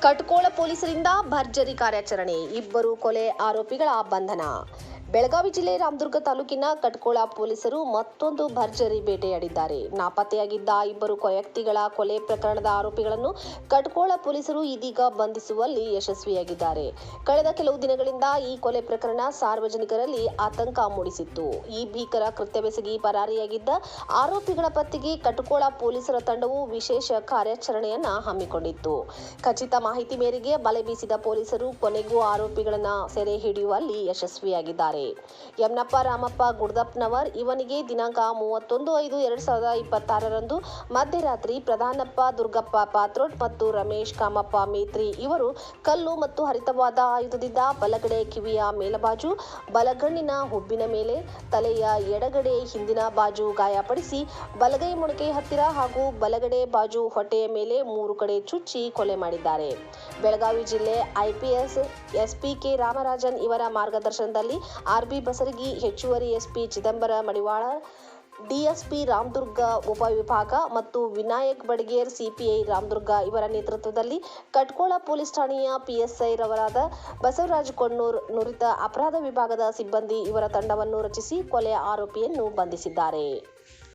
ಕಟ್ಕೋಳ ಪೊಲೀಸರಿಂದ ಭರ್ಜರಿ ಕಾರ್ಯಾಚರಣೆ, ಇಬ್ಬರು ಕೊಲೆ ಆರೋಪಿಗಳ ಬಂಧನ. ಬೆಳಗಾವಿ ಜಿಲ್ಲೆ ರಾಮದುರ್ಗ ತಾಲೂಕಿನ ಕಟ್ಕೋಳ ಪೊಲೀಸರು ಮತ್ತೊಂದು ಭರ್ಜರಿ ಬೇಟೆಯಾಡಿದ್ದಾರೆ. ನಾಪತ್ತೆಯಾಗಿದ್ದ ಇಬ್ಬರು ವ್ಯಕ್ತಿಗಳ ಕೊಲೆ ಪ್ರಕರಣದ ಆರೋಪಿಗಳನ್ನು ಕಟ್ಕೋಳ ಪೊಲೀಸರು ಇದೀಗ ಬಂಧಿಸುವಲ್ಲಿ ಯಶಸ್ವಿಯಾಗಿದ್ದಾರೆ. ಕಳೆದ ಕೆಲವು ದಿನಗಳಿಂದ ಈ ಕೊಲೆ ಪ್ರಕರಣ ಸಾರ್ವಜನಿಕರಲ್ಲಿ ಆತಂಕ ಮೂಡಿಸಿತ್ತು. ಈ ಭೀಕರ ಕೃತ್ಯವೆಸಗಿ ಪರಾರಿಯಾಗಿದ್ದ ಆರೋಪಿಗಳ ಪತ್ತೆಗೆ ಕಟ್ಕೋಳ ಪೊಲೀಸರ ತಂಡವು ವಿಶೇಷ ಕಾರ್ಯಾಚರಣೆಯನ್ನ ಹಮ್ಮಿಕೊಂಡಿತ್ತು. ಖಚಿತ ಮಾಹಿತಿ ಮೇರೆಗೆ ಬಲೆ ಬೀಸಿದ ಪೊಲೀಸರು ಕೊನೆಗೂ ಆರೋಪಿಗಳನ್ನು ಸೆರೆ ಹಿಡಿಯುವಲ್ಲಿ ಯಶಸ್ವಿಯಾಗಿದ್ದಾರೆ. ಯಮನಪ್ಪ ರಾಮಪ್ಪ ಗುಡ್ದಪ್ಪನವರ್ ಇವನಿಗೆ ದಿನಾಂಕ 31/5/2026 ಮಧ್ಯರಾತ್ರಿ ಪ್ರಧಾನಪ್ಪ ದುರ್ಗಪ್ಪ ಪಾತ್ರೋಡ್ ಮತ್ತು ರಮೇಶ್ ಕಾಮಪ್ಪ ಮೇತ್ರಿ ಇವರು ಕಲ್ಲು ಮತ್ತು ಹರಿತವಾದ ಆಯುಧದಿಂದ ಬಲಗಡೆ ಕಿವಿಯ ಮೇಲಬಾಜು, ಬಲಗಣ್ಣಿನ ಹುಬ್ಬಿನ ಮೇಲೆ, ತಲೆಯ ಎಡಗಡೆ ಹಿಂದಿನ ಬಾಜು ಗಾಯಪಡಿಸಿ ಬಲಗೈ ಮೊಣಕೈ ಹತ್ತಿರ ಹಾಗೂ ಬಲಗಡೆ ಬಾಜು ಹೊಟ್ಟೆಯ ಮೇಲೆ 3 ಕಡೆ ಚುಚ್ಚಿ ಕೊಲೆ ಮಾಡಿದ್ದಾರೆ. ಬೆಳಗಾವಿ ಜಿಲ್ಲೆ ಐಪಿಎಸ್ ಎಸ್ಪಿ ಕೆ ರಾಮರಾಜನ್ ಇವರ ಮಾರ್ಗದರ್ಶನದಲ್ಲಿ ಆರ್ಬಿ ಬಸರಗಿ, ಹೆಚ್ಚುವರಿ ಎಸ್ಪಿ ಚಿದಂಬರ ಮಡಿವಾಳ, ಡಿಎಸ್ಪಿ ರಾಮದುರ್ಗ ಉಪವಿಭಾಗ ಮತ್ತು ವಿನಾಯಕ್ ಬಡಗೇರ್ ಸಿಪಿಐ ರಾಮದುರ್ಗ ಇವರ ನೇತೃತ್ವದಲ್ಲಿ ಕಟ್ಕೋಳ ಪೊಲೀಸ್ ಠಾಣೆಯ ಪಿಎಸ್ಐ ರವರಾದ ಬಸವರಾಜ ಕೊಣ್ಣೂರ್, ನುರಿತ ಅಪರಾಧ ವಿಭಾಗದ ಸಿಬ್ಬಂದಿ ಇವರ ತಂಡವನ್ನು ರಚಿಸಿ ಕೊಲೆ ಆರೋಪಿಯನ್ನು ಬಂಧಿಸಿದ್ದಾರೆ.